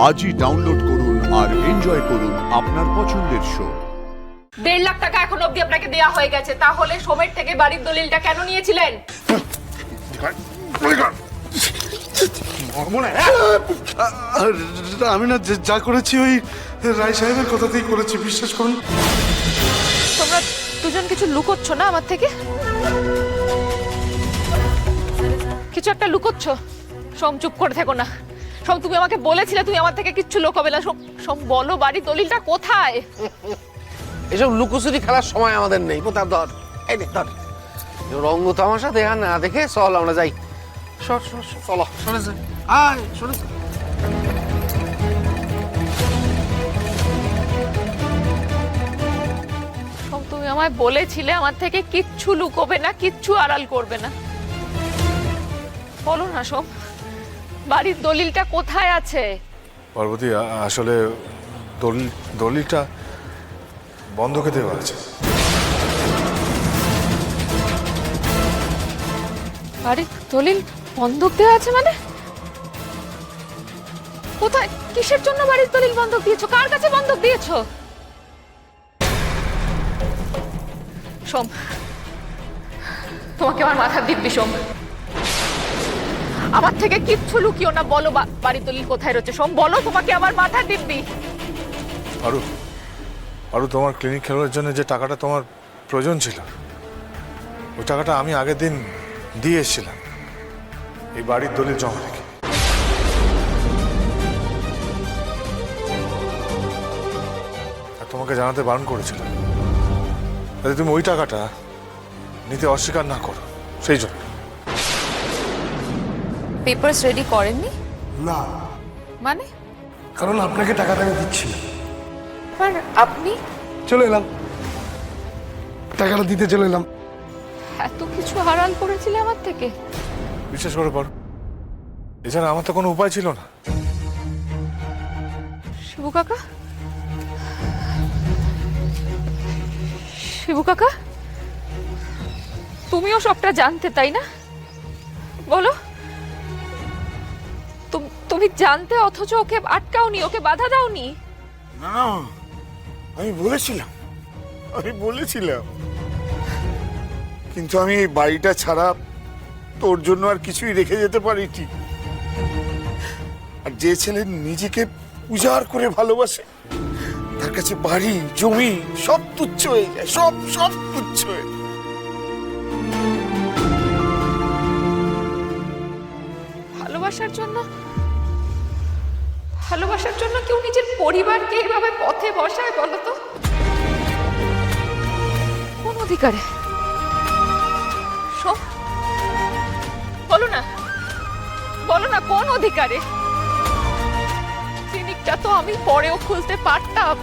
আজই ডাউনলোড করুন আর এনজয় করুন আপনার পছন্দের শো। 1.5 লাখ টাকা এখন অবধি আপনাকে দেয়া হয়ে গেছে, তাহলে সোমের থেকে বাড়ির দলিলটা কেন নিয়েছিলেন? আমি না যা করেছি ওই রায় সাহেবের কথাতেই করেছি, বিশ্বাস করুন। তোমরা দুজন কিছু লুকোচ্ছ না আমার থেকে? কিছু একটা লুকোচ্ছ। সোম, চুপ করে থেকো না। সোম, তুমি আমাকে বলেছিলে তুমি আমার থেকে কিচ্ছু লুকোবে না। সোম বলো, বাড়ির দলিলটা কোথায়? এসব লুকোচুরি খেলার সময় আমাদের নেই। কোথাও ধর, এই নে ধর। রঙ্গ তামাশা দেখা না দেখে চল আমরা যাই। সর সর সর, চলো সরে যাই। আয় সরে যা। সোম, তুমি আমায় বলেছিলে আমার থেকে কিচ্ছু লুকোবে না, কিচ্ছু আড়াল করবে না। বলো না সোম, বাড়ির দলিলটা কোথায় আছে? পার্বতী, আসলে দলিলটা বন্ধকে দেওয়া আছে। বাড়ির দলিল বন্ধক দেওয়া আছে মানে? কোথায়, কিসের জন্য বাড়ির দলিল বন্ধক দিয়েছো? কার কাছে বন্ধক দিয়েছো? সোম, তোমাকে আমার মাথা দিব্যি। সোম, আমার থেকে কিচ্ছু লুকিও না। বলো বাড়ির দলিল কোথায় রয়েছে? সোম বলো, তোমাকে আমার মাথা দিব্যি। আরও তোমার ক্লিনিক খেলার জন্য যে টাকাটা তোমার প্রয়োজন ছিল, ওই টাকাটা আমি আগের দিন দিয়ে এসেছিলাম এই বাড়ির দলিল জমা রেখে। আর তোমাকে জানাতে বারণ করেছিলাম যাতে তুমি ওই টাকাটা নিতে অস্বীকার না করো, সেই জন্য। পেপারস রেডি করেননি না, মানে? কারণ আপনাকে টাকাটা আমি দিচ্ছি না। আর আপনি? চলে এলাম, টাকাটা দিতে চলে এলাম। এত কিছু আড়াল করেছিলে আমার থেকে? বিশ্বাস করে পারো, এছাড়া আমার তো কোনো উপায় ছিল না। শিবু কাকা, শিবু কাকা, তুমিও সবটা জানতে, তাই না? বলো, তুমি জানতে অথচ ওকে আটকাওনি, ওকে বাধা দাওনি? না, আমি বলেছিলাম, কিন্তু আমি এই বাড়িটা ছাড়া তোর জন্য আর কিছুই রেখে যেতে পারিনি। আর যে ছেলে নিজেকে উজাড় করে ভালোবাসে, তার কাছে বাড়ি জমি সব তুচ্ছ হয়ে যায়, সব তুচ্ছ হয়ে যায়। ভালোবাসার জন্য কেউ নিজের পরিবারকে এইভাবে পথে বসায়? বলো তো, কোন অধিকারে? বলো না কোন অধিকারে? ক্লিনিকটা তো আমি পরেও খুলতে পারতাম,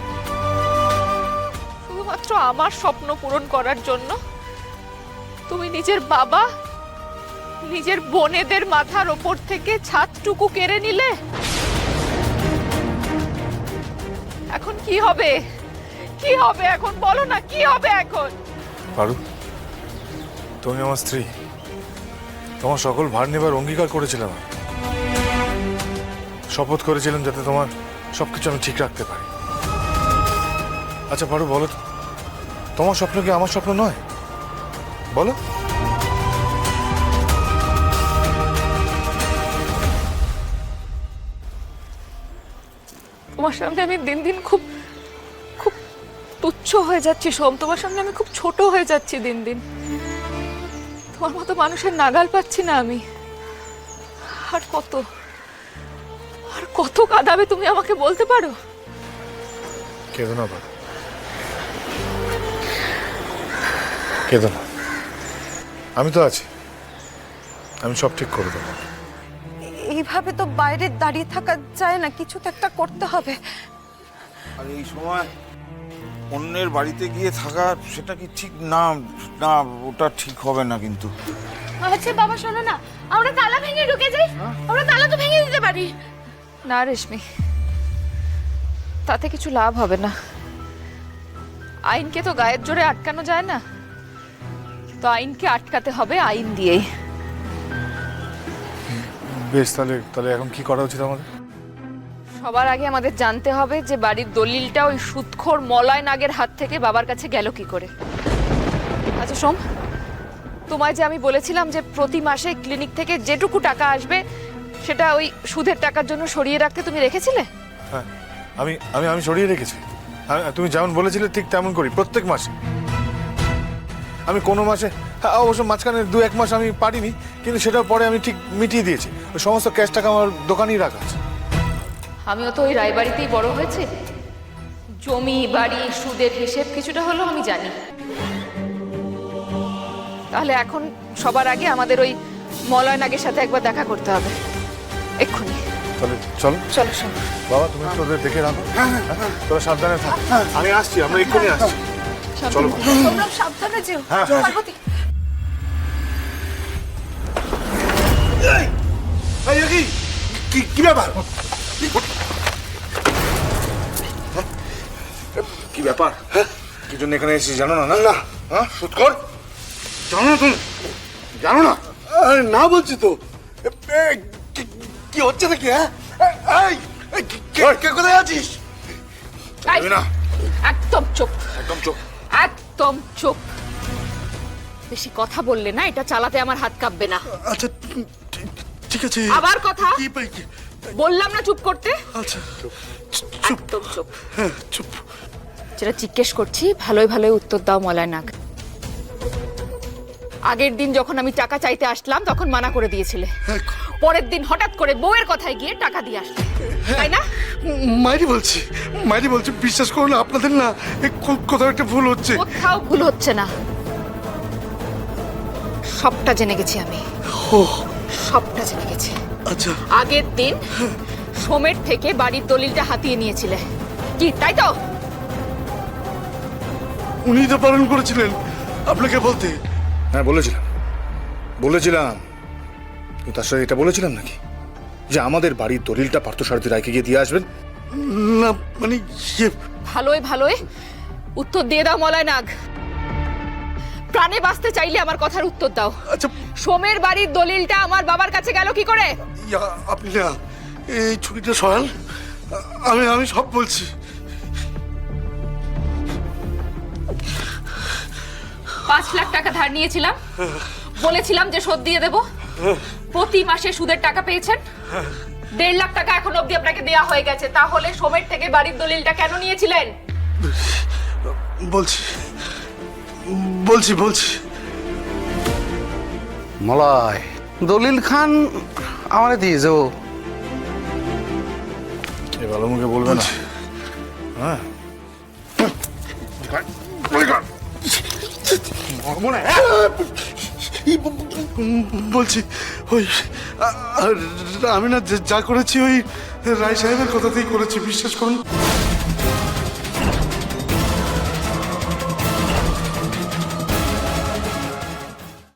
শুধুমাত্র আমার স্বপ্ন পূরণ করার জন্য তুমি নিজের বাবা, নিজের বোনেদের মাথার ওপর থেকে ছাদটুকু কেড়ে নিলে। এখন কি হবে? কি হবে এখন? বলো না, কি হবে এখন? পারু, তুমি আমার স্ত্রী, তোমার সকল ভার নেবার অঙ্গীকার করেছিলাম, শপথ করেছিলাম যাতে তোমার সবকিছু আমি ঠিক রাখতে পারি। আচ্ছা পারু, বলো তো, তোমার স্বপ্ন কি আমার স্বপ্ন নয়? বলো। তোমার সামনে আমি দিন দিন খুব খুব তুচ্ছ হয়ে যাচ্ছি সোম। তোমার সামনে আমি খুব ছোট হয়ে যাচ্ছি দিন দিন। তোমার মতো মানুষের নাগাল পাচ্ছি না আমি। আর কত কাঁদাবে তুমি আমাকে বলতে পারো? কেঁদো না পারু, কেঁদো না, আমি তো আছি, আমি সব ঠিক করে দেবো। এইভাবে তো বাইরে দাঁড়িয়ে থাকা যায় না, কিছু তো একটা করতে হবে। আর এই সময় অন্যের বাড়িতে গিয়ে থাকা, সেটা কি ঠিক না? না, ওটা ঠিক হবে না কিন্তু। আচ্ছা বাবা, শোনো না, আমরা তালা ভেঙে ঢুকে যাই। আমরা তালা তো ভেঙে দিতে পারি। না রেশমি, তাতে কিছু লাভ হবে না। আইনকে তো গায়ের জোরে আটকানো যায় না, তো আইনকে আটকাতে হবে আইন দিয়েই। বেশ, তাহলে এখন কি করা উচিত আমাদের? সবার আগে আমাদের জানতে হবে যে বাড়ির দলিলটা ওই সুদখোর মলয় নাগের হাত থেকে বাবার কাছে গেল কি করে। আচ্ছা সোম, তোমায় যে আমি বলেছিলাম যে প্রতি মাসে ক্লিনিক থেকে যেটুকু টাকা আসবে সেটা ওই সুদের টাকার জন্য সরিয়ে রাখতে, তুমি রেখেছিলে? হ্যাঁ, আমি আমি আমি সরিয়ে রেখেছি। তুমি যেমন বলেছিলে ঠিক তেমন করি প্রত্যেক মাসে। আমি কোনো মাসে, হ্যাঁ অবশ্য মাঝখানে 2-1 মাস আমি পারিনি, কিন্তু সেটার পরে আমি ঠিক মিটিয়ে দিয়েছি। ওই সমস্ত ক্যাশ টাকা আমার দোকানেই রাখা আছে। আমিও তো ওই রায়বাড়িতেই বড় হয়েছি, জমি বাড়ি সুদের হিসেব কিছুটা হলেও আমি জানি। তাহলে এখন সবার আগে আমাদের ওই মলয় নাগের সাথে একবার দেখা করতে হবে, এক্ষুনি। তাহলে চলো চলো শোন। বাবা, তুমি একটু ওদের দেখে রাখো। তোরা সাবধানে থাক, আমি আসছি, আমরা এক্ষুনি আসছি। চলো তোমরা সাবধানে যেও। পার্বতী, কি ব্যাপার? কি ব্যাপার? কি জন্য এখানে এসেছিস জানো না? না হ্যাঁ, সুৎখোর জানো না তুমি? জানো না? আরে না বলছি তো। কি হচ্ছে নাকি? হ্যাঁ, কে কোথায় আছিস? এই, না, একদম চুপ, একদম চুপ। একদম চুপ। বেশি কথা বললে না, এটা চালাতে আমার হাত কাঁপবে না। আচ্ছা ঠিক আছে। আবার কথা কি পাই কি? বললাম না চুপ করতে। আচ্ছা একদম চুপ। হ্যাঁ চুপ। যেটা জিজ্ঞেস করছি ভালোই ভালোই উত্তর দাও মলয় নাগ। আগের দিন যখন আমি টাকা চাইতে আসলাম তখন মানা করে দিয়েছিলে, পরের দিন হঠাৎ করে বউয়ের কথায় গিয়ে টাকা দিয়ে আসলে, তাই না? মাইরি বলছি, বিশ্বাস করো না, আপনাদের না কোথাও একটা ভুল হচ্ছে। কোথাও ভুল হচ্ছে না, সবটা জেনে গেছি আমি। সবটা জেনে গেছি। আচ্ছা আগের দিন সোমের থেকে বাড়ির দলিলটা হাতিয়ে নিয়েছিলে, কি তাই তো? উনি তো পালন করেছিলেন আপনাকে বলতে। হ্যাঁ বলেছিলাম, কিন্তু তার সাথে এটা বলেছিলাম নাকি যে আমাদের বাড়ির দলিলটা পার্থসারথী রায়কে গিয়ে দিয়ে আসবেন? না মানে ভালোই ভালোই উত্তর দিয়ে দাও মলয় নাগ। প্রাণে বাঁচতে চাইলে আমার কথার উত্তর দাও। আচ্ছা সোমের বাড়ির দলিলটা আমার বাবার কাছে গেল কি করে? আপনি না এই ছুটিটা সরান, আমি সব বলছি। 5 লাখ টাকা ধার নিয়েছিলাম, বলেছিলাম যে শোধ দিয়ে দেব। প্রতি মাসে সুদের টাকা পেয়েছেন। 1.5 লাখ টাকা এখন অবধি আপনাকে দেয়া হয়ে গেছে। তাহলে সোমের থেকে বাড়ির দলিলটা কেন নিয়েছিলেন? বলছি মলয়, দলিল খান আমারে দিয়ে যাও। এ ভালো মুখে বলবে না। হ্যাঁ বলছি ওই আমি না যা করেছি ওই রায় সাহেবের কথাতেই করেছি, বিশ্বাস করুন।